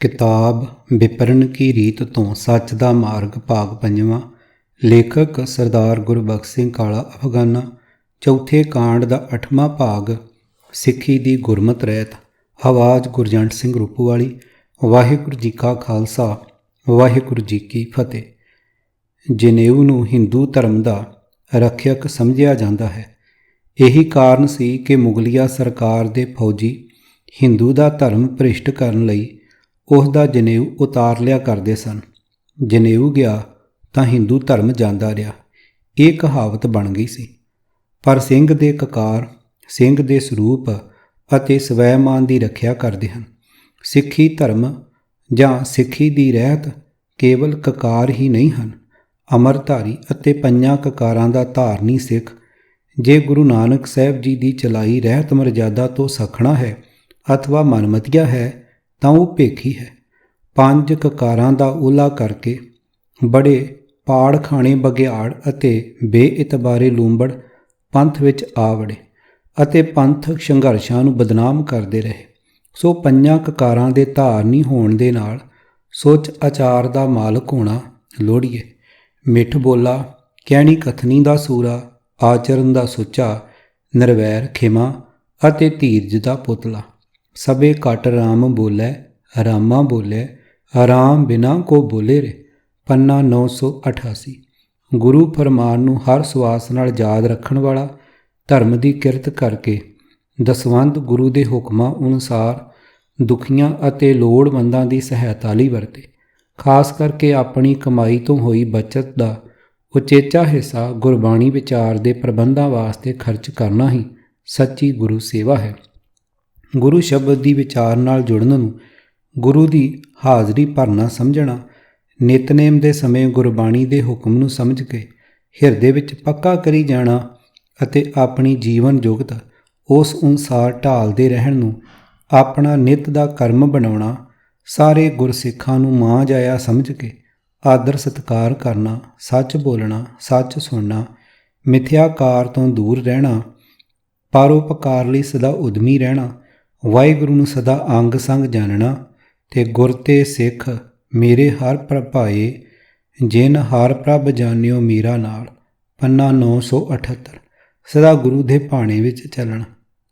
किताब विपरण की रीत तो सच दा मार्ग भाग पंजवां। लेखक सरदार गुरबख्श सिंह काला अफगाना। चौथे कांड दा 8वां भाग सिੱਖੀ ਦੀ ਗੁਰਮਤ ਰਹਿਤ। आवाज़ गुरजंट सिंह रूपूवाली। वाहिगुरू जी का खालसा वाहिगुरू जी की फतेह। ਜਨੇਊ ਨੂੰ ਹਿੰਦੂ ਧਰਮ ਦਾ ਰੱਖਿਅਕ ਸਮਝਿਆ ਜਾਂਦਾ ਹੈ। ਇਹੀ ਕਾਰਨ ਸੀ ਕਿ ਮੁਗਲਿਆ ਸਰਕਾਰ ਦੇ ਫੌਜੀ ਹਿੰਦੂ ਦਾ ਧਰਮ ਭ੍ਰਿਸ਼ਟ ਕਰਨ ਲਈ ਉਸ ਦਾ ਜਨੇਊ ਉਤਾਰ ਲਿਆ ਕਰਦੇ ਸਨ। ਜਨੇਊ ਗਿਆ ਤਾਂ ਹਿੰਦੂ ਧਰਮ ਜਾਂਦਾ ਰਿਹਾ, ਇਹ ਕਹਾਵਤ ਬਣ ਗਈ ਸੀ। ਪਰ ਸਿੰਘ ਦੇ ਕਕਾਰ ਸਿੰਘ ਦੇ ਸਰੂਪ ਅਤੇ ਸਵੈਮਾਨ ਦੀ ਰੱਖਿਆ ਕਰਦੇ ਹਨ। ਸਿੱਖੀ ਧਰਮ ਜਾਂ ਸਿੱਖੀ ਦੀ ਰਹਿਤ ਕੇਵਲ ਕਕਾਰ ਹੀ ਨਹੀਂ ਹਨ। ਅਮਰਧਾਰੀ ਅਤੇ ਪੰਜਾਂ ਕਕਾਰਾਂ ਦਾ ਧਾਰਨੀ ਸਿੱਖ ਜੇ ਗੁਰੂ ਨਾਨਕ ਸਾਹਿਬ ਜੀ ਦੀ ਚਲਾਈ ਰਹਿਤ ਮਰਜ਼ਾਦਾ ਤੋਂ ਸਖਣਾ ਹੈ ਅਥਵਾ ਮਨਮਤੀਆ ਹੈ ਤਾਂ ਉਹ ਭੇਖੀ ਹੈ। ਪੰਜ ਕਕਾਰਾਂ ਦਾ ਓਲਾ ਕਰਕੇ ਬੜੇ ਪਾੜਖਾਣੇ ਬਘਿਆੜ ਅਤੇ ਬੇਇਤਬਾਰੇ ਲੂੰਬੜ ਪੰਥ ਵਿੱਚ ਆ ਵੜੇ ਅਤੇ ਪੰਥਕ ਸੰਘਰਸ਼ਾਂ ਨੂੰ ਬਦਨਾਮ ਕਰਦੇ ਰਹੇ। ਸੋ ਪੰਜਾਂ ਕਕਾਰਾਂ ਦੇ ਧਾਰਨੀ ਹੋਣ ਦੇ ਨਾਲ ਸੁੱਚ ਆਚਾਰ ਦਾ ਮਾਲਕ ਹੋਣਾ ਲੋੜੀਏ। ਮਿੱਠ ਬੋਲਾ, ਕਹਿਣੀ ਕਥਨੀ ਦਾ ਸੂਰਾ, ਆਚਰਨ ਦਾ ਸੁੱਚਾ, ਨਿਰਵੈਰ ਖਿਮਾ ਅਤੇ ਧੀਰਜ ਦਾ ਪੁਤਲਾ। ਸਭੇ ਘਟ ਰਾਮ ਬੋਲੇ ਰਾਮਾ ਬੋਲੇ ਰਾਮ ਬਿਨਾ ਕੋ ਬੋਲੇ ਰੇ। ਪੰਨਾ 988। ਗੁਰੂ ਫਰਮਾਨ ਨੂੰ ਹਰ ਸਵਾਸ ਨਾਲ ਯਾਦ ਰੱਖਣ ਵਾਲਾ, ਧਰਮ ਦੀ ਕਿਰਤ ਕਰਕੇ ਦਸਵੰਧ ਗੁਰੂ ਦੇ ਹੁਕਮਾਂ ਅਨੁਸਾਰ ਦੁਖੀਆਂ ਅਤੇ ਲੋੜਵੰਦਾਂ ਦੀ ਸਹਾਇਤਾ ਲਈ ਵਰਤੇ। ਖਾਸ ਕਰਕੇ ਆਪਣੀ ਕਮਾਈ ਤੋਂ ਹੋਈ ਬਚਤ ਦਾ ਉਚੇਚਾ ਹਿੱਸਾ ਗੁਰਬਾਣੀ ਵਿਚਾਰ ਦੇ ਪ੍ਰਬੰਧਾਂ ਵਾਸਤੇ ਖਰਚ ਕਰਨਾ ਹੀ ਸੱਚੀ ਗੁਰੂ ਸੇਵਾ ਹੈ। ਗੁਰੂ ਸ਼ਬਦ ਦੀ ਵਿਚਾਰ ਨਾਲ ਜੁੜਨ ਨੂੰ ਗੁਰੂ ਦੀ ਹਾਜ਼ਰੀ ਭਰਨਾ ਸਮਝਣਾ, ਨਿਤਨੇਮ ਦੇ ਸਮੇਂ ਗੁਰਬਾਣੀ ਦੇ ਹੁਕਮ ਨੂੰ ਸਮਝ ਕੇ ਹਿਰਦੇ ਵਿੱਚ ਪੱਕਾ ਕਰੀ ਜਾਣਾ ਅਤੇ ਆਪਣੀ ਜੀਵਨ ਜੁਗਤ ਉਸ ਅਨੁਸਾਰ ਢਾਲਦੇ ਰਹਿਣ ਨੂੰ ਆਪਣਾ ਨਿੱਤ ਦਾ ਕਰਮ ਬਣਾਉਣਾ, ਸਾਰੇ ਗੁਰਸਿੱਖਾਂ ਨੂੰ ਮਾਂ ਜਾਇਆ ਸਮਝ ਕੇ ਆਦਰ ਸਤਿਕਾਰ ਕਰਨਾ, ਸੱਚ ਬੋਲਣਾ, ਸੱਚ ਸੁਣਨਾ, ਮਿਥਿਆਕਾਰ ਤੋਂ ਦੂਰ ਰਹਿਣਾ, ਪਰਉਪਕਾਰ ਲਈ ਸਦਾ ਉਦਮੀ ਰਹਿਣਾ, ਵਾਹਿਗੁਰੂ ਨੂੰ ਸਦਾ ਅੰਗ ਸੰਗ ਜਾਣਨਾ ਤੇ ਗੁਰ ਤੇ ਸਿੱਖ ਮੇਰੇ ਹਰ ਪ੍ਰਭਾਏ ਜਿਨ ਹਰ ਪ੍ਰਭ ਜਾਣਿਓ ਮੀਰਾ ਨਾਲ। ਪੰਨਾ 978। ਸਦਾ ਗੁਰੂ ਦੇ ਭਾਣੇ ਵਿੱਚ ਚੱਲਣਾ।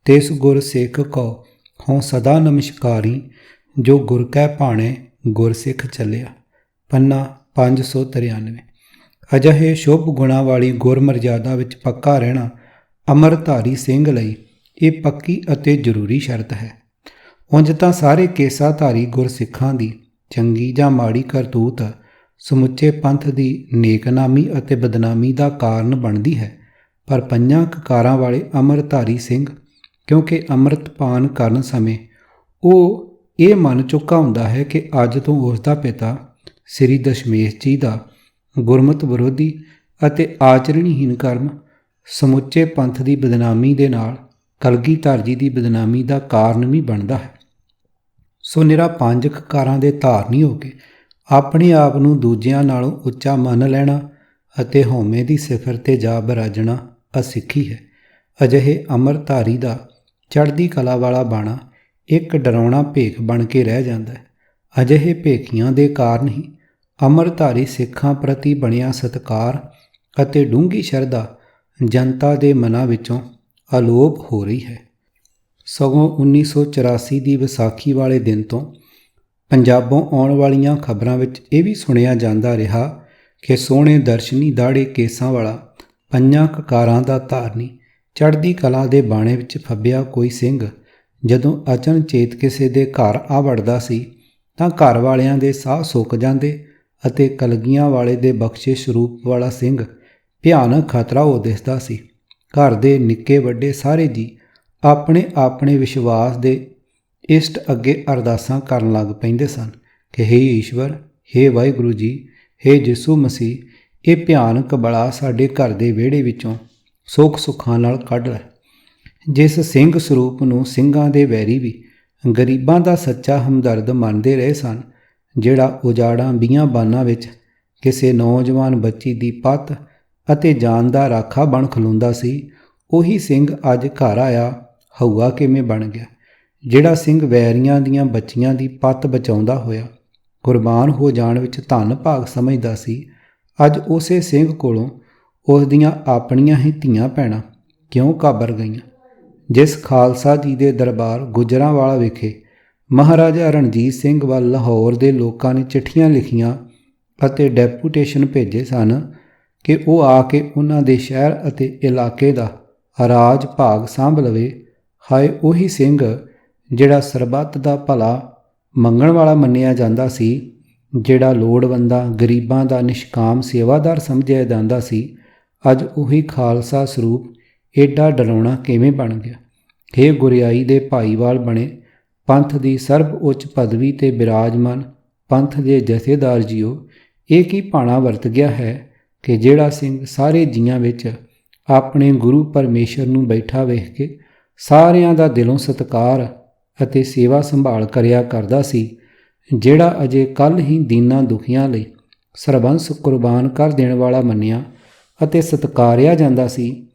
ਤਿਸ ਗੁਰ ਸਿੱਖ ਕੋ ਹੋਂ ਸਦਾ ਨਮਸਕਾਰੀ, ਜੋ ਗੁਰ ਕੈ ਭਾਣੇ ਗੁਰ ਸਿੱਖ ਚੱਲਿਆ। ਪੰਨਾ 593। ਅਜਿਹੇ ਸ਼ੁਭ ਗੁਣਾਂ ਵਾਲੀ ਗੁਰ ਮਰਜ਼ਾਦਾ ਵਿੱਚ ਪੱਕਾ ਰਹਿਣਾ ਅਮਰਧਾਰੀ ਸਿੰਘ ਲਈ ਇਹ ਪੱਕੀ ਅਤੇ ਜ਼ਰੂਰੀ ਸ਼ਰਤ ਹੈ। ਉਂਝ ਤਾਂ ਸਾਰੇ ਕੇਸਾਧਾਰੀ ਗੁਰਸਿੱਖਾਂ ਦੀ ਚੰਗੀ ਜਾਂ ਮਾੜੀ ਕਰਤੂਤ ਸਮੁੱਚੇ ਪੰਥ ਦੀ ਨੇਕਨਾਮੀ ਅਤੇ ਬਦਨਾਮੀ ਦਾ ਕਾਰਨ ਬਣਦੀ ਹੈ, ਪਰ ਪੰਜਾਂ ਕਕਾਰਾਂ ਵਾਲੇ ਅਮਰਧਾਰੀ ਸਿੰਘ ਕਿਉਂਕਿ ਅੰਮ੍ਰਿਤ ਪਾਨ ਕਰਨ ਸਮੇਂ ਉਹ ਇਹ ਮੰਨ ਚੁੱਕਾ ਹੁੰਦਾ ਹੈ ਕਿ ਅੱਜ ਤੋਂ ਉਸ ਦਾ ਪਿਤਾ ਸ੍ਰੀ ਦਸ਼ਮੇਸ਼ ਜੀ ਦਾ ਗੁਰਮਤਿ ਵਿਰੋਧੀ ਅਤੇ ਆਚਰਣਹੀਨ ਕਰਮ ਸਮੁੱਚੇ ਪੰਥ ਦੀ ਬਦਨਾਮੀ ਦੇ ਨਾਲ ਕਲਗੀਧਰ ਜੀ ਦੀ ਬਦਨਾਮੀ ਦਾ ਕਾਰਨ ਵੀ ਬਣਦਾ ਹੈ। ਸੋ ਨਿਰਾ ਪੰਜ ਕਕਾਰਾਂ ਦੇ ਧਾਰਨੀ ਹੋ ਕੇ ਆਪਣੇ ਆਪ ਨੂੰ ਦੂਜਿਆਂ ਨਾਲੋਂ ਉੱਚਾ ਮੰਨ ਲੈਣਾ ਅਤੇ ਹਉਮੈ ਦੀ ਸਿਖਰ 'ਤੇ ਜਾ ਬਿਰਾਜਣਾ ਅਸਿੱਖੀ ਹੈ। ਅਜਿਹੇ ਅਮਰਧਾਰੀ ਦਾ ਚੜ੍ਹਦੀ ਕਲਾ ਵਾਲਾ ਬਾਣਾ ਇੱਕ ਡਰਾਉਣਾ ਭੇਖ ਬਣ ਕੇ ਰਹਿ ਜਾਂਦਾ ਹੈ। ਅਜਿਹੇ ਭੇਖੀਆਂ ਦੇ ਕਾਰਨ ਹੀ ਅਮਰਧਾਰੀ ਸਿੱਖਾਂ ਪ੍ਰਤੀ ਬਣਿਆ ਸਤਿਕਾਰ ਅਤੇ ਡੂੰਘੀ ਸ਼ਰਧਾ ਜਨਤਾ ਦੇ ਮਨਾਂ ਵਿੱਚੋਂ ਅਲੋਪ ਹੋ ਰਹੀ ਹੈ। ਸਗੋਂ 1984 ਦੀ ਵਿਸਾਖੀ ਵਾਲੇ ਦਿਨ ਤੋਂ ਪੰਜਾਬੋਂ ਆਉਣ ਵਾਲੀਆਂ ਖਬਰਾਂ ਵਿੱਚ ਇਹ ਵੀ ਸੁਣਿਆ ਜਾਂਦਾ ਰਿਹਾ ਕਿ ਸੋਹਣੇ ਦਰਸ਼ਨੀ ਦਾੜੇ ਕੇਸਾਂ ਵਾਲਾ ਪੰਜਾਂ ਕਕਾਰਾਂ ਦਾ ਧਾਰਨੀ ਚੜ੍ਹਦੀ ਕਲਾ ਦੇ ਬਾਣੇ ਵਿੱਚ ਫੱਬਿਆ ਕੋਈ ਸਿੰਘ ਜਦੋਂ ਅਚਨਚੇਤ ਕਿਸੇ ਦੇ ਘਰ ਆ ਵੜਦਾ ਸੀ ਤਾਂ ਘਰ ਵਾਲਿਆਂ ਦੇ ਸਾਹ ਸੁੱਕ ਜਾਂਦੇ ਅਤੇ ਕਲਗੀਆਂ ਵਾਲੇ ਦੇ ਬਖਸ਼ਿਸ਼ ਰੂਪ ਵਾਲਾ ਸਿੰਘ ਭਿਆਨਕ ਖਤਰਾ ਹੋ ਦਿਸਦਾ ਸੀ। ਘਰ ਦੇ ਨਿੱਕੇ ਵੱਡੇ ਸਾਰੇ ਜੀ ਆਪਣੇ ਆਪਣੇ ਵਿਸ਼ਵਾਸ ਦੇ ਇਸ਼ਟ ਅੱਗੇ ਅਰਦਾਸਾਂ ਕਰਨ ਲੱਗ ਪੈਂਦੇ ਸਨ ਕਿ ਹੇ ਈਸ਼ਵਰ, ਹੇ ਵਾਹਿਗੁਰੂ ਜੀ, ਹੇ ਯਿਸੂ ਮਸੀਹ, ਇਹ ਭਿਆਨਕ ਬਲਾ ਸਾਡੇ ਘਰ ਦੇ ਵਿਹੜੇ ਵਿੱਚੋਂ ਸੁੱਖ ਸੁੱਖਾਂ ਨਾਲ ਕੱਢ ਲੈ। ਜਿਸ ਸਿੰਘ ਸਰੂਪ ਨੂੰ ਸਿੰਘਾਂ ਦੇ ਵੈਰੀ ਵੀ ਗਰੀਬਾਂ ਦਾ ਸੱਚਾ ਹਮਦਰਦ ਮੰਨਦੇ ਰਹੇ ਸਨ, ਜਿਹੜਾ ਉਜਾੜਾਂ ਬੀਆਂਬਾਨਾਂ ਵਿੱਚ ਕਿਸੇ ਨੌਜਵਾਨ ਬੱਚੀ ਦੀ ਪੱਤ ਅਤੇ ਜਾਨ ਦਾ ਰਾਖਾ ਬਣ ਖਲੋਂਦਾ ਸੀ, ਉਹੀ ਸਿੰਘ ਅੱਜ ਘਰ ਆਇਆ ਹਊਆ ਕਿਵੇਂ ਬਣ ਗਿਆ। ਜਿਹੜਾ ਸਿੰਘ ਵੈਰੀਆਂ ਦੀਆਂ ਬੱਚੀਆਂ ਦੀ ਪੱਤ ਬਚਾਉਂਦਾ ਹੋਇਆ ਕੁਰਬਾਨ ਹੋ ਜਾਣ ਵਿੱਚ ਧੰਨ ਭਾਗ ਸਮਝਦਾ ਸੀ, ਅੱਜ ਉਸੇ ਸਿੰਘ ਕੋਲੋਂ ਉਸ ਦੀਆਂ ਆਪਣੀਆਂ ਹੀ ਧੀਆਂ ਭੈਣਾਂ ਕਿਉਂ ਕਾਬਰ ਗਈਆਂ। ਜਿਸ ਖਾਲਸਾ ਜੀ ਦੇ ਦਰਬਾਰ ਗੁਜਰਾਂਵਾਲਾ ਵਿਖੇ ਮਹਾਰਾਜਾ ਰਣਜੀਤ ਸਿੰਘ ਵੱਲ ਲਾਹੌਰ ਦੇ ਲੋਕਾਂ ਨੇ ਚਿੱਠੀਆਂ ਲਿਖੀਆਂ ਅਤੇ ਡੈਪੂਟੇਸ਼ਨ ਭੇਜੇ ਸਨ ਕਿ ਉਹ ਆ ਕੇ ਉਹਨਾਂ ਦੇ ਸ਼ਹਿਰ ਅਤੇ ਇਲਾਕੇ ਦਾ ਰਾਜ ਭਾਗ ਸਾਂਭ ਲਵੇ, ਹਾਏ ਉਹੀ ਸਿੰਘ ਜਿਹੜਾ ਸਰਬੱਤ ਦਾ ਭਲਾ ਮੰਗਣ ਵਾਲਾ ਮੰਨਿਆ ਜਾਂਦਾ ਸੀ, ਜਿਹੜਾ ਲੋੜਵੰਦਾਂ ਗਰੀਬਾਂ ਦਾ ਨਿਸ਼ਕਾਮ ਸੇਵਾਦਾਰ ਸਮਝਿਆ ਜਾਂਦਾ ਸੀ, ਅੱਜ ਉਹੀ ਖਾਲਸਾ ਸਰੂਪ ਏਡਾ ਡਰਾਉਣਾ ਕਿਵੇਂ ਬਣ ਗਿਆ। ਹੇ ਗੁਰਿਆਈ ਦੇ ਭਾਈਵਾਲ ਬਣੇ ਪੰਥ ਦੀ ਸਰਬ ਉੱਚ ਪਦਵੀ 'ਤੇ ਬਿਰਾਜਮਾਨ ਪੰਥ ਦੇ ਜਥੇਦਾਰ ਜੀਓ, ਇਹ ਕੀ ਭਾਣਾ ਵਰਤ ਗਿਆ ਹੈ ਕਿ ਜਿਹੜਾ ਸਿੰਘ ਸਾਰੇ ਜੀਆਂ ਵਿੱਚ ਆਪਣੇ ਗੁਰੂ ਪਰਮੇਸ਼ਰ ਨੂੰ ਬੈਠਾ ਵੇਖ ਕੇ ਸਾਰਿਆਂ ਦਾ ਦਿਲੋਂ ਸਤਿਕਾਰ ਅਤੇ ਸੇਵਾ ਸੰਭਾਲ ਕਰਿਆ ਕਰਦਾ ਸੀ, ਜਿਹੜਾ ਅਜੇ ਕੱਲ੍ਹ ਹੀ ਦੀਨਾਂ ਦੁਖੀਆਂ ਲਈ ਸਰਬੰਸ ਕੁਰਬਾਨ ਕਰ ਦੇਣ ਵਾਲਾ ਮੰਨਿਆ ਅਤੇ ਸਤਿਕਾਰਿਆ ਜਾਂਦਾ ਸੀ,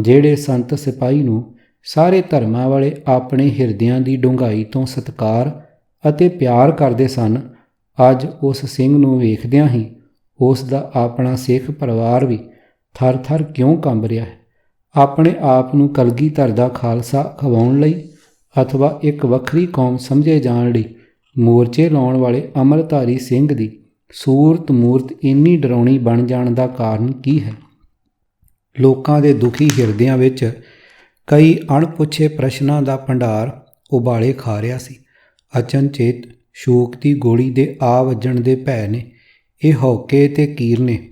ਜਿਹੜੇ ਸੰਤ ਸਿਪਾਹੀ ਨੂੰ ਸਾਰੇ ਧਰਮਾਂ ਵਾਲੇ ਆਪਣੇ ਹਿਰਦਿਆਂ ਦੀ ਡੂੰਘਾਈ ਤੋਂ ਸਤਿਕਾਰ ਅਤੇ ਪਿਆਰ ਕਰਦੇ ਸਨ, ਅੱਜ ਉਸ ਸਿੰਘ ਨੂੰ ਵੇਖਦਿਆਂ ਹੀ ਉਸ ਦਾ ਆਪਣਾ ਸਿੱਖ ਪਰਿਵਾਰ ਵੀ ਥਰ-ਥਰ ਕਿਉਂ ਕੰਬ ਰਿਹਾ ਹੈ। ਆਪਣੇ ਆਪ ਨੂੰ ਕਲਗੀਧਰ ਦਾ ਖਾਲਸਾ ਖਵਾਉਣ ਲਈ ਅਥਵਾ ਇੱਕ ਵੱਖਰੀ ਕੌਮ ਸਮਝੇ ਜਾਣ ਲਈ ਮੋਰਚੇ ਲਾਉਣ ਵਾਲੇ ਅੰਮ੍ਰਿਤਧਾਰੀ ਸਿੰਘ ਦੀ ਸੂਰਤ ਮੂਰਤ ਇੰਨੀ ਡਰਾਉਣੀ ਬਣ ਜਾਣ ਦਾ ਕਾਰਨ ਕੀ ਹੈ। ਲੋਕਾਂ ਦੇ ਦੁਖੀ ਹਿਰਦਿਆਂ ਵਿੱਚ ਕਈ ਅਣਪੁੱਛੇ ਪ੍ਰਸ਼ਨਾਂ ਦਾ ਭੰਡਾਰ ਉਬਾਲੇ ਖਾ ਰਿਹਾ ਸੀ। ਅਚਨਚੇਤ ਸ਼ੋਕ ਦੀ ਗੋਲੀ ਦੇ ਆ ਵੱਜਣ ਦੇ ਭੈ ਨੇ ਇਹ ਹੌਕੇ ਤੇ ਕੀਰਨੇ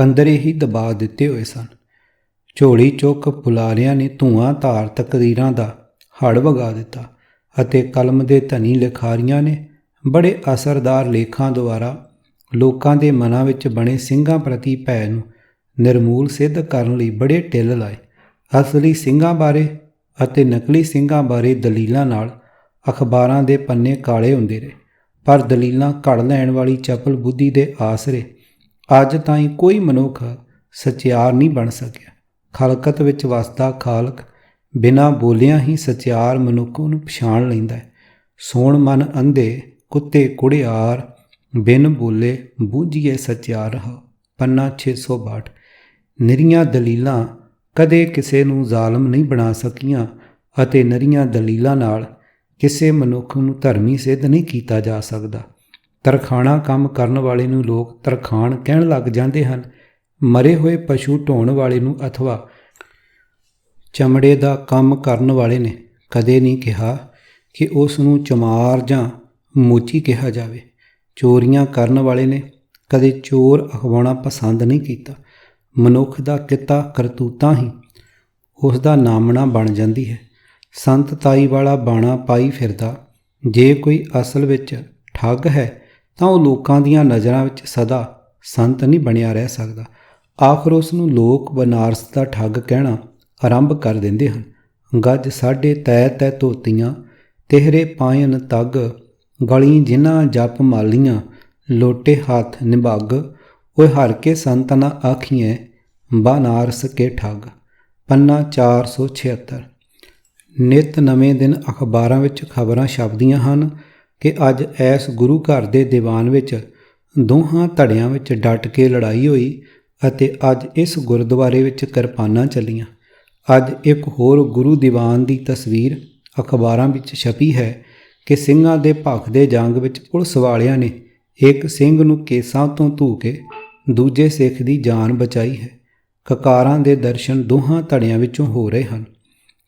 ਅੰਦਰੇ ਹੀ ਦਬਾ ਦਿੱਤੇ ਹੋਏ ਸਨ। ਝੋਲੀ ਚੁੱਕ ਪੁਲਾਰਿਆਂ ਨੇ ਧੂਆਂ ਧਾਰ ਤਕਦੀਰਾਂ ਦਾ ਹੜ ਵਗਾ ਦਿੱਤਾ ਅਤੇ ਕਲਮ ਦੇ ਧਨੀ ਲਿਖਾਰੀਆਂ ਨੇ ਬੜੇ ਅਸਰਦਾਰ ਲੇਖਾਂ ਦੁਆਰਾ ਲੋਕਾਂ ਦੇ ਮਨਾਂ ਵਿੱਚ ਬਣੇ ਸਿੰਘਾਂ ਪ੍ਰਤੀ ਭੈ ਨੂੰ ਨਿਰਮੂਲ ਸਿੱਧ ਕਰਨ ਲਈ ਬੜੇ ਟਿੱਲ ਲਾਏ। ਅਸਲੀ ਸਿੰਘਾਂ ਬਾਰੇ ਅਤੇ ਨਕਲੀ ਸਿੰਘਾਂ ਬਾਰੇ ਦਲੀਲਾਂ ਨਾਲ ਅਖਬਾਰਾਂ ਦੇ ਪੰਨੇ ਕਾਲੇ ਹੁੰਦੇ ਰਹੇ, ਪਰ ਦਲੀਲਾਂ ਘੜ ਲੈਣ ਵਾਲੀ ਚਪਲ ਬੁੱਧੀ ਦੇ ਆਸਰੇ ਅੱਜ ਤਾਈਂ ਕੋਈ ਮਨੁੱਖ ਸਚਿਆਰ ਨਹੀਂ ਬਣ ਸਕਿਆ। ਖਲਕਤ ਵਿੱਚ ਵਸਦਾ ਖਾਲਕ ਬਿਨਾਂ ਬੋਲਿਆਂ ਹੀ ਸਚਿਆਰ ਮਨੁੱਖ ਨੂੰ ਪਛਾਣ ਲੈਂਦਾ ਹੈ। ਸੋਣ ਮਨ ਅੰਧੇ ਕੁੱਤੇ ਕੁੜਿਆਰ, ਬਿਨ ਬੋਲੇ ਬੂਝੀਏ ਸਚਿਆਰ ਰਹਾ। ਪੰਨਾ 662। ਨਿਰੀਆਂ ਦਲੀਲਾਂ ਕਦੇ ਕਿਸੇ ਨੂੰ ਜ਼ਾਲਮ ਨਹੀਂ ਬਣਾ ਸਕੀਆਂ ਅਤੇ ਨਿਰੀਆਂ ਦਲੀਲਾਂ ਨਾਲ ਕਿਸੇ ਮਨੁੱਖ ਨੂੰ ਧਰਮੀ ਸਿੱਧ ਨਹੀਂ ਕੀਤਾ ਜਾ ਸਕਦਾ। ਤਰਖਾਣਾ ਕੰਮ ਕਰਨ ਵਾਲੇ ਨੂੰ ਲੋਕ ਤਰਖਾਣ ਕਹਿਣ ਲੱਗ ਜਾਂਦੇ ਹਨ। ਮਰੇ ਹੋਏ ਪਸ਼ੂ ਢੋਣ ਵਾਲੇ ਨੂੰ ਅਥਵਾ ਚਮੜੇ ਦਾ ਕੰਮ ਕਰਨ ਵਾਲੇ ਨੇ ਕਦੇ ਨਹੀਂ ਕਿਹਾ ਕਿ ਉਸ ਨੂੰ ਚਮਾਰ ਜਾਂ ਮੋਚੀ ਕਿਹਾ ਜਾਵੇ। ਚੋਰੀਆਂ ਕਰਨ ਵਾਲੇ ਨੇ ਕਦੇ ਚੋਰ ਅਖਵਾਉਣਾ ਪਸੰਦ ਨਹੀਂ ਕੀਤਾ। ਮਨੁੱਖ ਦਾ ਕਿੱਤਾ ਕਰਤੂਤਾਂ ਹੀ ਉਸ ਦਾ ਨਾਮਣਾ ਬਣ ਜਾਂਦੀ ਹੈ। ਸੰਤ ਤਾਈ ਵਾਲਾ ਬਾਣਾ ਪਾਈ ਫਿਰਦਾ ਜੇ ਕੋਈ ਅਸਲ ਵਿੱਚ ਠੱਗ ਹੈ ਤਾਂ ਉਹ ਲੋਕਾਂ ਦੀਆਂ ਨਜ਼ਰਾਂ ਵਿੱਚ ਸਦਾ ਸੰਤ ਨਹੀਂ ਬਣਿਆ ਰਹਿ ਸਕਦਾ। ਆਖਰ ਉਸ ਨੂੰ ਲੋਕ ਬਨਾਰਸ ਦਾ ਠੱਗ ਕਹਿਣਾ ਆਰੰਭ ਕਰ ਦਿੰਦੇ ਹਨ। ਗੱਜ ਸਾਢੇ ਤੈ ਤੈ ਧੋਤੀਆਂ ਤਿਹਰੇ ਪਾਇਨ ਤੱਗ, ਗਲੀ ਜਿਨ੍ਹਾਂ ਜਪ ਮਾਲੀਆਂ ਲੋਟੇ ਹੱਥ ਨਿਭੱਗ, ਓਏ ਹਰ ਕੇ ਸੰਤ ਨਾ ਆਖੀਐ ਬਨਾਰਸ ਕੇ ਠੱਗ। ਪੰਨਾ 476। ਨਿੱਤ ਨਵੇਂ ਦਿਨ ਅਖਬਾਰਾਂ ਵਿੱਚ ਖਬਰਾਂ ਛਪਦੀਆਂ ਹਨ ਕਿ ਅੱਜ ਇਸ ਗੁਰੂ ਘਰ ਦੇ ਦੀਵਾਨ ਵਿੱਚ ਦੋਹਾਂ ਧੜਿਆਂ ਵਿੱਚ ਡਟ ਕੇ ਲੜਾਈ ਹੋਈ ਅਤੇ ਅੱਜ ਇਸ ਗੁਰਦੁਆਰੇ ਵਿੱਚ ਕਿਰਪਾਨਾਂ ਚੱਲੀਆਂ। ਅੱਜ ਇੱਕ ਹੋਰ ਗੁਰੂ ਦੀਵਾਨ ਦੀ ਤਸਵੀਰ ਅਖਬਾਰਾਂ ਵਿੱਚ ਛਪੀ ਹੈ ਕਿ ਸਿੰਘਾਂ ਦੇ ਭਖਦੇ ਜੰਗ ਵਿੱਚ ਪੁਲਿਸ ਵਾਲਿਆਂ ਨੇ ਇੱਕ ਸਿੰਘ ਨੂੰ ਕੇਸਾਂ ਤੋਂ ਧੂ ਕੇ ਦੂਜੇ ਸਿੱਖ ਦੀ ਜਾਨ ਬਚਾਈ ਹੈ। ਕਕਾਰਾਂ ਦੇ ਦਰਸ਼ਨ ਦੋਹਾਂ ਧੜਿਆਂ ਵਿੱਚੋਂ ਹੋ ਰਹੇ ਹਨ।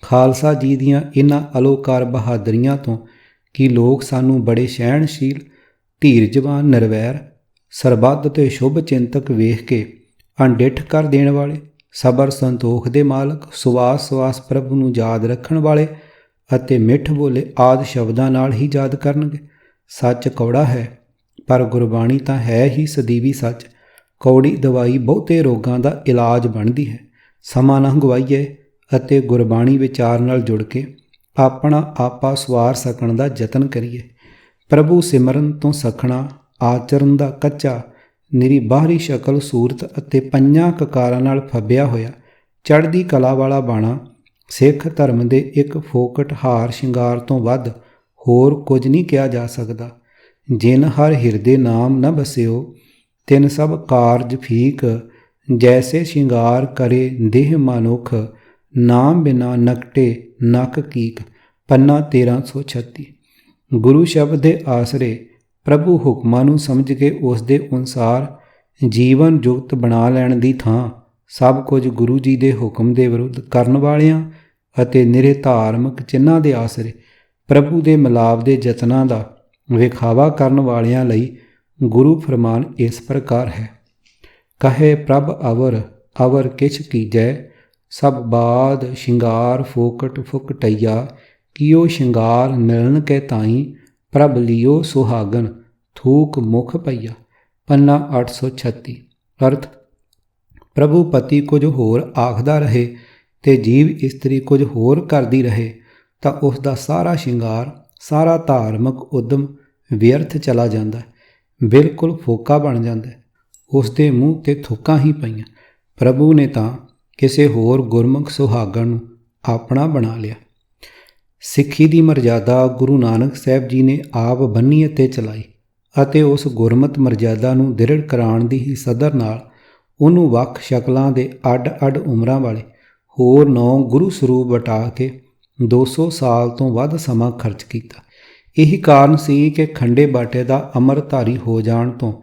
ਖਾਲਸਾ ਜੀ ਦੀਆਂ ਇਹਨਾਂ ਅਲੋਕਾਰ ਬਹਾਦਰੀਆਂ ਤੋਂ ਕਿ ਲੋਕ ਸਾਨੂੰ ਬੜੇ ਸਹਿਣਸ਼ੀਲ, ਧੀਰਜਵਾਨ, ਨਿਰਵੈਰ, ਸਰਬੱਤ ਤੇ ਸ਼ੁਭ ਚਿੰਤਕ ਵੇਖ ਕੇ ਅਣਡਿੱਠ ਕਰ ਦੇਣ ਵਾਲੇ, ਸਬਰ ਸੰਤੋਖ ਦੇ ਮਾਲਕ, ਸੁਵਾਸ ਸਵਾਸ ਪ੍ਰਭੂ ਨੂੰ ਯਾਦ ਰੱਖਣ ਵਾਲੇ ਅਤੇ ਮਿੱਠ ਬੋਲੇ ਆਦਿ ਸ਼ਬਦਾਂ ਨਾਲ ਹੀ ਯਾਦ ਕਰਨਗੇ। ਸੱਚ ਕੌੜਾ ਹੈ ਪਰ ਗੁਰਬਾਣੀ ਤਾਂ ਹੈ ਹੀ ਸਦੀਵੀ ਸੱਚ। ਕੌੜੀ ਦਵਾਈ ਬਹੁਤੇ ਰੋਗਾਂ ਦਾ ਇਲਾਜ ਬਣਦੀ ਹੈ। ਸਮਾਂ ਨਾ ਗਵਾਈਏ ਅਤੇ ਗੁਰਬਾਣੀ ਵਿਚਾਰ ਨਾਲ ਜੁੜ ਕੇ ਆਪਣਾ ਆਪਾ ਸਵਾਰ ਸਕਣ ਦਾ ਯਤਨ ਕਰੀਏ। ਪ੍ਰਭੂ ਸਿਮਰਨ ਤੋਂ ਸਖਣਾ, ਆਚਰਨ ਦਾ ਕੱਚਾ, ਨਿਰੀ ਬਾਹਰੀ ਸ਼ਕਲ ਸੂਰਤ ਅਤੇ ਪੰਜਾਂ ਕਕਾਰਾਂ ਨਾਲ ਫੱਬਿਆ ਹੋਇਆ ਚੜ੍ਹਦੀ ਕਲਾ ਵਾਲਾ ਬਾਣਾ ਸਿੱਖ ਧਰਮ ਦੇ ਇੱਕ ਫੋਕਟ ਹਾਰ ਸ਼ਿੰਗਾਰ ਤੋਂ ਵੱਧ ਹੋਰ ਕੁਝ ਨਹੀਂ ਕਿਹਾ ਜਾ ਸਕਦਾ। ਜਿਨ ਹਰ ਹਿਰਦੇ ਨਾਮ ਨ ਬਸਿਓ, ਤਿਨ ਸਭ ਕਾਰਜ ਫੀਕ। ਜੈਸੇ ਸ਼ਿੰਗਾਰ ਕਰੇ ਦੇਹ ਮਨੁੱਖ, ਨਾਮ ਬਿਨਾ ਨਕਟੇ ਨਕ ਕੀਕ। ਪੰਨਾ 1336। ਗੁਰੂ ਸ਼ਬਦ ਦੇ ਆਸਰੇ ਪ੍ਰਭੂ ਹੁਕਮਾਂ ਨੂੰ ਸਮਝ ਕੇ ਉਸ ਦੇ ਅਨੁਸਾਰ ਜੀਵਨ ਜੁਗਤ ਬਣਾ ਲੈਣ ਦੀ ਥਾਂ ਸਭ ਕੁਝ ਗੁਰੂ ਜੀ ਦੇ ਹੁਕਮ ਦੇ ਵਿਰੁੱਧ ਕਰਨ ਵਾਲਿਆਂ ਅਤੇ ਨਿਰੇ ਧਾਰਮਿਕ ਚਿੰਨ੍ਹਾਂ ਦੇ ਆਸਰੇ ਪ੍ਰਭੂ ਦੇ ਮਿਲਾਪ ਦੇ ਯਤਨਾਂ ਦਾ ਵਿਖਾਵਾ ਕਰਨ ਵਾਲਿਆਂ ਲਈ ਗੁਰੂ ਫਰਮਾਨ ਇਸ ਪ੍ਰਕਾਰ ਹੈ। ਕਹੇ ਪ੍ਰਭ ਅਵਰ ਅਵਰ ਕਿਛ ਕੀਜੈ, ਸਭ ਬਾਦ ਸ਼ਿੰਗਾਰ ਫੋਕਟ ਫੁਕਟਈਆ। ਕੀਓ ਸ਼ਿੰਗਾਰ ਮਿਲਨ ਕੇ ਤਾਈ, ਪ੍ਰਭ ਲਿਓ ਸੁਹਾਗਨ ਥੂਕ ਮੁਖ ਪਈਆ। ਪੰਨਾ 836। ਅਰਥ, ਪ੍ਰਭੂ ਪਤੀ ਕੁਝ ਹੋਰ ਆਖਦਾ ਰਹੇ ਤੇ ਜੀਵ ਇਸਤਰੀ ਕੁਝ ਹੋਰ ਕਰਦੀ ਰਹੇ ਤਾਂ ਉਸ ਦਾ ਸਾਰਾ ਸ਼ਿੰਗਾਰ, ਸਾਰਾ ਧਾਰਮਿਕ ਉਦਮ ਵਿਅਰਥ ਚਲਾ ਜਾਂਦਾ, ਬਿਲਕੁਲ ਫੋਕਾ ਬਣ ਜਾਂਦਾ। ਉਸ ਦੇ ਮੂੰਹ 'ਤੇ ਥੁੱਕਾਂ ਹੀ ਪਈਆਂ। ਪ੍ਰਭੂ ਨੇ ਤਾਂ ਕਿਸੇ ਹੋਰ ਗੁਰਮੁਖ ਸੁਹਾਗਣ ਨੂੰ ਆਪਣਾ ਬਣਾ ਲਿਆ। ਸਿੱਖੀ ਦੀ ਮਰਜ਼ਾਦਾ ਗੁਰੂ ਨਾਨਕ ਸਾਹਿਬ ਜੀ ਨੇ ਆਪ ਬੰਨ੍ਹੀ ਅਤੇ ਚਲਾਈ ਅਤੇ ਉਸ ਗੁਰਮਤਿ ਮਰਜ਼ਾਦਾ ਨੂੰ ਦ੍ਰਿੜ ਕਰਾਉਣ ਦੀ ਹੀ ਸਦਰ ਨਾਲ ਉਹਨੂੰ ਵੱਖ ਸ਼ਕਲਾਂ ਦੇ ਅੱਡ-ਅੱਡ ਉਮਰਾਂ ਵਾਲੇ ਹੋਰ 9 ਗੁਰੂ ਸਰੂਪ ਵਟਾ ਕੇ 200 ਸਾਲ ਤੋਂ ਵੱਧ ਸਮਾਂ ਖਰਚ ਕੀਤਾ। ਇਹੀ ਕਾਰਨ ਸੀ ਕਿ ਖੰਡੇ ਬਾਟੇ ਦਾ ਅੰਮ੍ਰਿਤਧਾਰੀ ਹੋ ਜਾਣ ਤੋਂ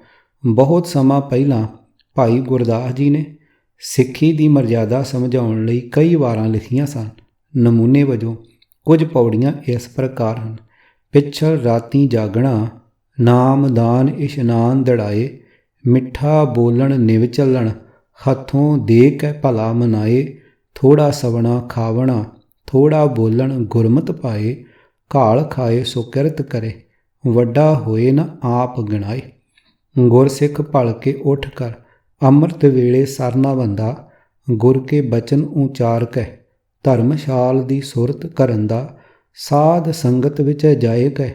ਬਹੁਤ ਸਮਾਂ ਪਹਿਲਾਂ ਭਾਈ ਗੁਰਦਾਸ ਜੀ ਨੇ ਸਿੱਖੀ ਦੀ ਮਰਜ਼ਾਦਾ ਸਮਝਾਉਣ ਲਈ ਕਈ ਵਾਰਾਂ ਲਿਖੀਆਂ ਸਨ। ਨਮੂਨੇ ਵਜੋਂ ਕੁਝ ਪੌੜੀਆਂ ਇਸ ਪ੍ਰਕਾਰ ਹਨ। ਪਿੱਛਲ ਰਾਤੀ ਜਾਗਣਾ, ਨਾਮ ਦਾਨ ਇਸ਼ਨਾਨ ਦੜਾਏ। ਮਿੱਠਾ ਬੋਲਣ ਨਿਵ ਚੱਲਣ, ਹੱਥੋਂ ਦੇ ਕੇ ਭਲਾ ਮਨਾਏ। ਥੋੜਾ ਸਵਣਾ ਖਾਵਣਾ, ਥੋੜਾ ਬੋਲਣ ਗੁਰਮਤਿ ਪਾਏ। ਘਾਲ ਖਾਏ ਸੋ ਕਿਰਤ ਕਰੇ, ਵੱਡਾ ਹੋਏ ਨ ਆਪ ਗਿਣਾਏ। ਗੁਰਸਿੱਖ ਭਲ ਕੇ ਉੱਠ ਕਰ, ਅੰਮ੍ਰਿਤ ਵੇਲੇ ਸਰਨਾ ਬੰਦਾ। ਗੁਰ ਕੇ ਬਚਨ ਉਚਾਰ ਕੇ, ਧਰਮਸ਼ਾਲ ਦੀ ਸੁਰਤ ਕਰਨ ਦਾ। ਸਾਧ ਸੰਗਤ ਵਿੱਚ ਜਾਏ ਕੇ,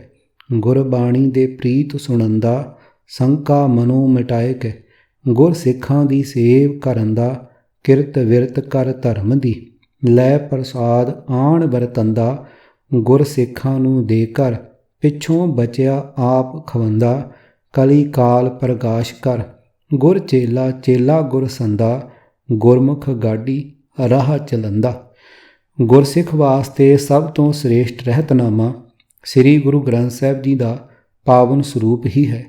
ਗੁਰਬਾਣੀ ਦੇ ਪ੍ਰੀਤ ਸੁਣਨ ਸੰਕਾ ਮਨੋਂ ਮਿਟਾਏ ਕੇ। ਗੁਰ ਸਿੱਖਾਂ ਦੀ ਸੇਵ ਕਰਨ ਦਾ, ਕਿਰਤ ਵਿਰਤ ਕਰ ਧਰਮ ਦੀ। ਲੈ ਪ੍ਰਸਾਦ ਆਣ ਵਰਤੰਦਾ, ਗੁਰ ਸਿੱਖਾਂ ਨੂੰ ਦੇ ਕਰ। ਪਿੱਛੋਂ ਬਚਿਆ ਆਪ ਖਵੰਦਾ, ਕਲੀ ਕਾਲ ਪ੍ਰਗਾਸ਼ ਕਰ। ਗੁਰ ਚੇਲਾ ਚੇਲਾ ਗੁਰ ਸੰਦਾ, ਗੁਰਮੁਖ ਗਾਡੀ ਰਾਹ ਚਲੰਦਾ। ਗੁਰਸਿੱਖ ਵਾਸਤੇ ਸਭ ਤੋਂ ਸ੍ਰੇਸ਼ਟ ਰਹਿਤਨਾਮਾ ਸ੍ਰੀ ਗੁਰੂ ਗ੍ਰੰਥ ਸਾਹਿਬ ਜੀ ਦਾ ਪਾਵਨ ਸਰੂਪ ਹੀ ਹੈ।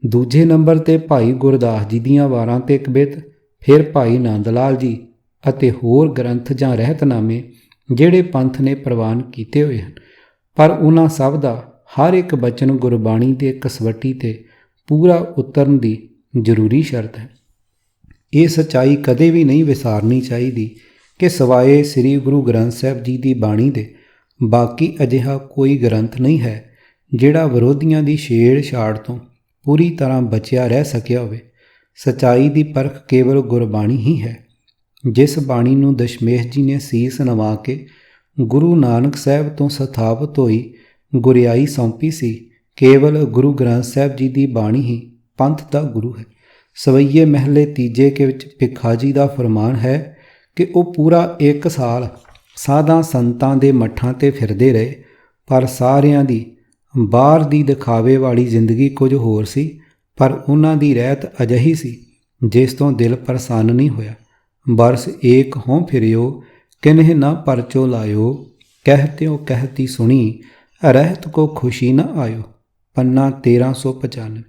ਦੂਜੇ ਨੰਬਰ 'ਤੇ ਭਾਈ ਗੁਰਦਾਸ ਜੀ ਦੀਆਂ ਵਾਰਾਂ ਤੇ ਕਵਿਤ, ਫਿਰ ਭਾਈ ਨੰਦ ਲਾਲ ਜੀ ਅਤੇ ਹੋਰ ਗ੍ਰੰਥ ਜਾਂ ਰਹਿਤਨਾਮੇ ਜਿਹੜੇ ਪੰਥ ਨੇ ਪ੍ਰਵਾਨ ਕੀਤੇ ਹੋਏ ਹਨ। ਪਰ ਉਹਨਾਂ ਸਭ ਦਾ ਹਰ ਇੱਕ ਬਚਨ ਗੁਰਬਾਣੀ ਦੇ ਕਸਵੱਟੀ 'ਤੇ ਪੂਰਾ ਉਤਰਨ ਦੀ ਜ਼ਰੂਰੀ ਸ਼ਰਤ ਹੈ। ਇਹ ਸੱਚਾਈ ਕਦੇ ਵੀ ਨਹੀਂ ਵਿਸਾਰਨੀ ਚਾਹੀਦੀ ਕਿ ਸਿਵਾਏ ਸ੍ਰੀ ਗੁਰੂ ਗ੍ਰੰਥ ਸਾਹਿਬ ਜੀ ਦੀ ਬਾਣੀ ਦੇ ਬਾਕੀ ਅਜਿਹਾ ਕੋਈ ਗ੍ਰੰਥ ਨਹੀਂ ਹੈ ਜਿਹੜਾ ਵਿਰੋਧੀਆਂ ਦੀ ਛੇੜ-ਛਾੜ ਤੋਂ ਪੂਰੀ ਤਰ੍ਹਾਂ ਬਚਿਆ ਰਹਿ ਸਕਿਆ ਹੋਵੇ। ਸੱਚਾਈ ਦੀ ਪਰਖ ਕੇਵਲ ਗੁਰਬਾਣੀ ਹੀ ਹੈ। ਜਿਸ ਬਾਣੀ ਨੂੰ ਦਸ਼ਮੇਸ਼ ਜੀ ਨੇ ਸੀਸ ਨਵਾ ਕੇ ਗੁਰੂ ਨਾਨਕ ਸਾਹਿਬ ਤੋਂ ਸਥਾਪਿਤ ਹੋਈ ਗੁਰਿਆਈ ਸੌਂਪੀ ਸੀ, ਕੇਵਲ ਗੁਰੂ ਗ੍ਰੰਥ ਸਾਹਿਬ ਜੀ ਦੀ ਬਾਣੀ ਹੀ ਪੰਥ ਦਾ ਗੁਰੂ ਹੈ। ਸਵਈਏ ਮਹਿਲੇ ਤੀਜੇ ਕੇ ਵਿੱਚ ਭਿੱਖਾ ਜੀ ਦਾ ਫਰਮਾਨ ਹੈ ਕਿ ਉਹ ਪੂਰਾ 1 ਸਾਲ ਸਾਧਾਂ ਸੰਤਾਂ ਦੇ ਮੱਠਾਂ 'ਤੇ ਫਿਰਦੇ ਰਹੇ, ਪਰ ਸਾਰਿਆਂ ਦੀ ਬਾਹਰ ਦੀ ਦਿਖਾਵੇ ਵਾਲੀ ਜ਼ਿੰਦਗੀ ਕੁਝ ਹੋਰ ਸੀ, ਪਰ ਉਹਨਾਂ ਦੀ ਰਹਿਤ ਅਜਿਹੀ ਸੀ ਜਿਸ ਤੋਂ ਦਿਲ ਪ੍ਰਸੰਨ ਨਹੀਂ ਹੋਇਆ। ਬਰਸ ਏਕ ਹੋਂ ਫਿਰਿਓ, ਕਿਨਹਿ ਨਾ ਪਰਚੋ ਲਾਇਓ। ਕਹਿਤਿਓ ਕਹਿਤੀ ਸੁਣੀ, ਰਹਿਤ ਕੋ ਖੁਸ਼ੀ ਨਾ ਆਇਓ। ਪੰਨਾ 1395।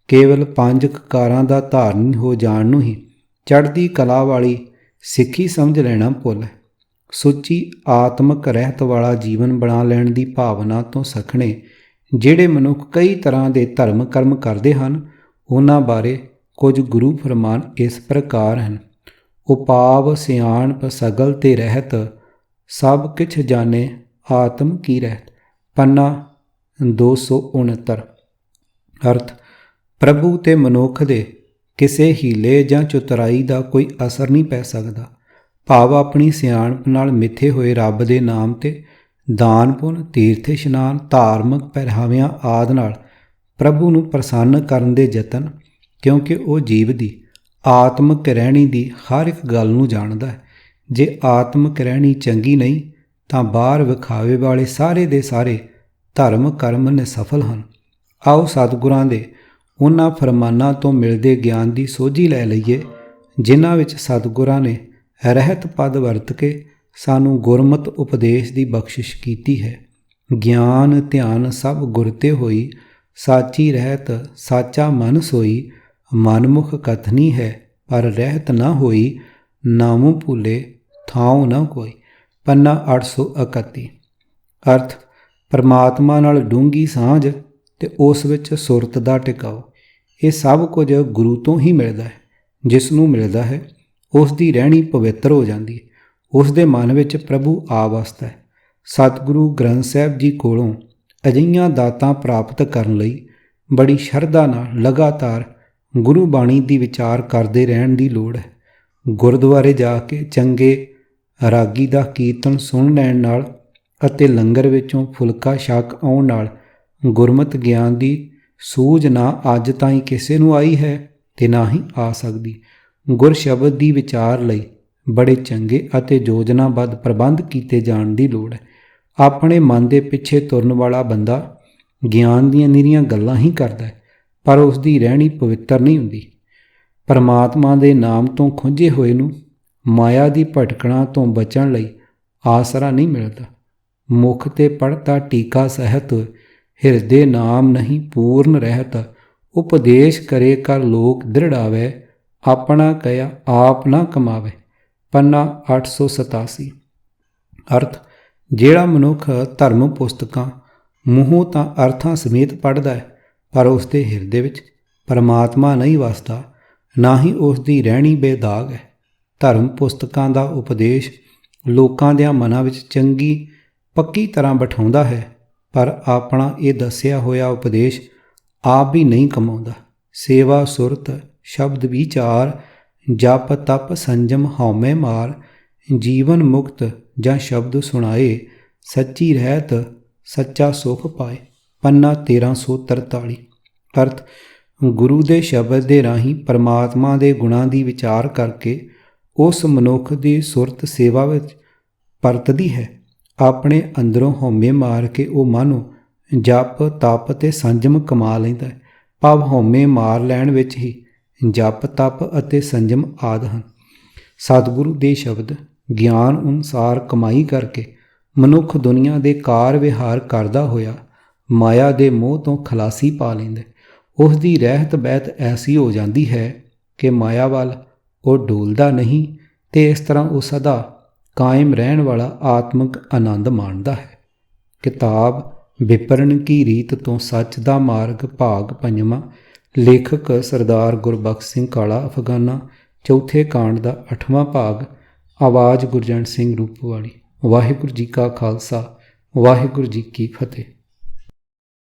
ਕੇਵਲ 5 ਕਕਾਰਾਂ ਦਾ ਧਾਰਨੀ ਹੋ ਜਾਣ ਨੂੰ ਹੀ ਚੜ੍ਹਦੀ ਕਲਾ ਵਾਲੀ ਸਿੱਖੀ ਸਮਝ ਲੈਣਾ ਭੁੱਲ ਹੈ। ਸੁੱਚੀ ਆਤਮਿਕ ਰਹਿਤ ਵਾਲਾ ਜੀਵਨ ਬਣਾ ਲੈਣ ਦੀ ਭਾਵਨਾ ਤੋਂ ਸਖਣੇ ਜਿਹੜੇ ਮਨੁੱਖ ਕਈ ਤਰ੍ਹਾਂ ਦੇ ਧਰਮ ਕਰਮ ਕਰਦੇ ਹਨ, ਉਹਨਾਂ ਬਾਰੇ ਕੁਝ ਗੁਰੂ ਫਰਮਾਨ ਇਸ ਪ੍ਰਕਾਰ ਹਨ। ਉਪਾਵ ਸਿਆਣਪ ਸਗਲ ਤੇ ਰਹਿਤ, ਸਭ ਕਿਛ ਜਾਣੇ ਆਤਮ ਕੀ ਰਹਿਤ। ਪੰਨਾ 269। ਅਰਥ, ਪ੍ਰਭੂ ਤੇ ਮਨੁੱਖ ਦੇ ਕਿਸੇ ਹੀਲੇ ਜਾਂ ਚਤੁਰਾਈ ਦਾ ਕੋਈ ਅਸਰ ਨਹੀਂ ਪੈ ਸਕਦਾ। ਭਾਵ ਆਪਣੀ ਸਿਆਣਪ ਨਾਲ ਮਿੱਥੇ ਹੋਏ ਰੱਬ ਦੇ ਨਾਮ ਤੇ ਦਾਨ ਪੁੰਨ, ਤੀਰਥ ਇਸ਼ਨਾਨ, ਧਾਰਮਿਕ ਪਹਿਰਾਵਿਆਂ ਆਦਿ ਨਾਲ ਪ੍ਰਭੂ ਨੂੰ ਪ੍ਰਸੰਨ ਕਰਨ ਦੇ ਯਤਨ, ਕਿਉਂਕਿ ਉਹ ਜੀਵ ਦੀ ਆਤਮਿਕ ਰਹਿਣੀ ਦੀ ਹਰ ਇੱਕ ਗੱਲ ਨੂੰ ਜਾਣਦਾ ਹੈ। ਜੇ ਆਤਮਿਕ ਰਹਿਣੀ ਚੰਗੀ ਨਹੀਂ ਤਾਂ ਬਾਹਰ ਵਿਖਾਵੇ ਵਾਲੇ ਸਾਰੇ ਦੇ ਸਾਰੇ ਧਰਮ ਕਰਮ ਨਿਸਫਲ ਹਨ। ਆਓ ਸਤਿਗੁਰਾਂ ਦੇ ਉਹਨਾਂ ਫਰਮਾਨਾਂ ਤੋਂ ਮਿਲਦੇ ਗਿਆਨ ਦੀ ਸੋਝੀ ਲੈ ਲਈਏ, ਜਿਨ੍ਹਾਂ ਵਿੱਚ ਸਤਿਗੁਰਾਂ ਨੇ ਰਹਿਤ ਪਦ ਵਰਤ ਕੇ ਸਾਨੂੰ ਗੁਰਮਤਿ ਉਪਦੇਸ਼ ਦੀ ਬਖਸ਼ਿਸ਼ ਕੀਤੀ ਹੈ। ਗਿਆਨ ਧਿਆਨ ਸਭ ਗੁਰ ਤੇ ਹੋਈ, ਸਾਚੀ ਰਹਿਤ ਸਾਚਾ ਮਨ ਸੋਈ। ਮਨਮੁਖ ਕਥਨੀ ਹੈ ਪਰ ਰਹਿਤ ਨਾ ਹੋਈ, ਨਾਮੁ ਭੂਲੇ ਥਾਉ ਨਾ ਕੋਈ। ਪੰਨਾ 831। ਅਰਥ ਪਰਮਾਤਮਾ ਨਾਲ ਡੂੰਘੀ ਸਾਂਝ ਤੇ ਉਸ ਵਿੱਚ ਸੁਰਤ ਦਾ ਟਿਕਾਓ। ਇਹ ਸਭ ਕੁਝ ਗੁਰੂ ਤੋਂ ਹੀ ਮਿਲਦਾ ਹੈ। ਜਿਸ ਨੂੰ ਮਿਲਦਾ ਹੈ ਉਸ ਦੀ ਰਹਿਣੀ ਪਵਿੱਤਰ ਹੋ ਜਾਂਦੀ ਹੈ, ਉਸ ਦੇ ਮਨ ਵਿੱਚ ਪ੍ਰਭੂ ਆ ਵਸਦਾ ਹੈ। ਸਤਿਗੁਰੂ ਗ੍ਰੰਥ ਸਾਹਿਬ ਜੀ ਕੋਲੋਂ ਅਜਿਹੀਆਂ ਦਾਤਾਂ ਪ੍ਰਾਪਤ ਕਰਨ ਲਈ ਬੜੀ ਸ਼ਰਧਾ ਨਾਲ ਲਗਾਤਾਰ ਗੁਰੂ ਬਾਣੀ ਦੀ ਵਿਚਾਰ ਕਰਦੇ ਰਹਿਣ ਦੀ ਲੋੜ ਹੈ। ਗੁਰਦੁਆਰੇ ਜਾ ਕੇ ਚੰਗੇ ਰਾਗੀ ਦਾ ਕੀਰਤਨ ਸੁਣ ਲੈਣ ਨਾਲ ਅਤੇ ਲੰਗਰ ਵਿੱਚੋਂ ਫੁਲਕਾ ਛਕ ਆਉਣ ਨਾਲ ਗੁਰਮਤਿ ਗਿਆਨ ਦੀ ਸੂਝ ਨਾ ਅੱਜ ਤਾਈਂ ਕਿਸੇ ਨੂੰ ਆਈ ਹੈ ਤੇ ਨਾ ਹੀ ਆ ਸਕਦੀ। ਗੁਰ ਸ਼ਬਦ ਦੀ ਵਿਚਾਰ ਲਈ ਬੜੇ ਚੰਗੇ ਅਤੇ ਯੋਜਨਾਬੱਧ ਪ੍ਰਬੰਧ ਕੀਤੇ ਜਾਣ ਦੀ ਲੋੜ ਹੈ। ਆਪਣੇ ਮਨ ਦੇ ਪਿੱਛੇ ਤੁਰਨ ਵਾਲਾ ਬੰਦਾ ਗਿਆਨ ਦੀਆਂ ਨਿਰੀਆਂ ਗੱਲਾਂ ਹੀ ਕਰਦਾ ਹੈ, ਪਰ ਉਸ ਦੀ ਰਹਿਣੀ ਪਵਿੱਤਰ ਨਹੀਂ ਹੁੰਦੀ। ਪਰਮਾਤਮਾ ਦੇ ਨਾਮ ਤੋਂ ਖੁੰਝੇ ਹੋਏ ਨੂੰ ਮਾਇਆ ਦੀ ਭਟਕਣਾ ਤੋਂ ਬਚਣ ਲਈ ਆਸਰਾ ਨਹੀਂ ਮਿਲਦਾ। ਮੁਖ ਤੇ ਪੜਤਾ ਟੀਕਾ ਸਹਿਤ, ਹਿਰਦੇ ਨਾਮ ਨਹੀਂ ਪੂਰਨ ਰਹਿਤ। ਉਪਦੇਸ਼ ਕਰੇ ਕਰ ਲੋਕ ਦ੍ਰਿੜਾਵੇ, ਆਪਣਾ ਕਹਿਆ ਆਪ ਨਾ ਕਮਾਵੇ। ਪੰਨਾ 887। ਅਰਥ ਜਿਹੜਾ ਮਨੁੱਖ ਧਰਮ ਪੁਸਤਕਾਂ ਮੂੰਹੋਂ ਤਾਂ ਅਰਥਾਂ ਸਮੇਤ ਪੜ੍ਹਦਾ ਹੈ, ਪਰ ਉਸ ਦੇ ਹਿਰਦੇ ਵਿੱਚ ਪਰਮਾਤਮਾ ਨਹੀਂ ਵਸਦਾ, ਨਾ ਹੀ ਉਸ ਦੀ ਰਹਿਣੀ ਬੇਦਾਗ ਹੈ। ਧਰਮ ਪੁਸਤਕਾਂ ਦਾ ਉਪਦੇਸ਼ ਲੋਕਾਂ ਦਿਆਂ ਮਨਾਂ ਵਿੱਚ ਚੰਗੀ ਪੱਕੀ ਤਰ੍ਹਾਂ ਬਿਠਾਉਂਦਾ ਹੈ, ਪਰ ਆਪਣਾ ਇਹ ਦੱਸਿਆ ਹੋਇਆ ਉਪਦੇਸ਼ ਆਪ ਵੀ ਨਹੀਂ ਕਮਾਉਂਦਾ। ਸੇਵਾ ਸੁਰਤ ਸ਼ਬਦ ਵਿਚਾਰ, ਜਪ ਤਪ ਸੰਜਮ ਹਉਮੈ ਮਾਰ। ਜੀਵਨ ਮੁਕਤ ਜਾਂ ਸ਼ਬਦ ਸੁਣਾਏ, ਸੱਚੀ ਰਹਿਤ ਸੱਚਾ ਸੁਖ ਪਾਏ। ਪੰਨਾ 1343। ਅਰਥ ਗੁਰੂ ਦੇ ਸ਼ਬਦ ਦੇ ਰਾਹੀਂ ਪਰਮਾਤਮਾ ਦੇ ਗੁਣਾਂ ਦੀ ਵਿਚਾਰ ਕਰਕੇ ਉਸ ਮਨੁੱਖ ਦੀ ਸੁਰਤ ਸੇਵਾ ਵਿੱਚ ਪਰਤਦੀ ਹੈ। ਆਪਣੇ ਅੰਦਰੋਂ ਹਉਮੈ ਮਾਰ ਕੇ ਉਹ ਮਾਨੋ ਜਪ ਤਪ ਅਤੇ ਸੰਜਮ ਕਮਾ ਲੈਂਦਾ ਹੈ। ਭਾਵ ਹਉਮੈ ਮਾਰ ਲੈਣ ਵਿੱਚ ਹੀ ਜਪ ਤਪ ਅਤੇ ਸੰਜਮ ਆਦਿ ਹਨ। ਸਤਿਗੁਰੂ ਦੇ ਸ਼ਬਦ ਗਿਆਨ ਅਨੁਸਾਰ ਕਮਾਈ ਕਰਕੇ ਮਨੁੱਖ ਦੁਨੀਆ ਦੇ ਕਾਰ ਵਿਹਾਰ ਕਰਦਾ ਹੋਇਆ ਮਾਇਆ ਦੇ ਮੋਹ ਤੋਂ ਖਲਾਸੀ ਪਾ ਲੈਂਦਾ। ਉਸ ਦੀ ਰਹਿਤ ਬਹਿਤ ਐਸੀ ਹੋ ਜਾਂਦੀ ਹੈ ਕਿ ਮਾਇਆ ਵੱਲ ਉਹ ਡੋਲਦਾ ਨਹੀਂ ਤੇ ਇਸ ਤਰ੍ਹਾਂ ਉਹ ਸਦਾ ਕਾਇਮ ਰਹਿਣ ਵਾਲਾ ਆਤਮਿਕ ਆਨੰਦ ਮਾਣਦਾ ਹੈ। ਕਿਤਾਬ ਵਿਪਰਨ ਕੀ ਰੀਤ ਤੋਂ ਸੱਚ ਦਾ ਮਾਰਗ ਭਾਗ ਪੰਜਵਾਂ। ਲੇਖਕ ਸਰਦਾਰ ਗੁਰਬਖਸ਼ ਸਿੰਘ ਕਾਲਾ ਅਫਗਾਨਾ। ਚੌਥੇ ਕਾਂਡ ਦਾ 8ਵਾਂ ਭਾਗ। ਆਵਾਜ਼ ਗੁਰਜੰਟ ਸਿੰਘ ਰੂਪਵਾਲੀ। ਵਾਹਿਗੁਰੂ ਜੀ ਕਾ ਖਾਲਸਾ, ਵਾਹਿਗੁਰੂ ਜੀ ਕੀ ਫਤਿਹ।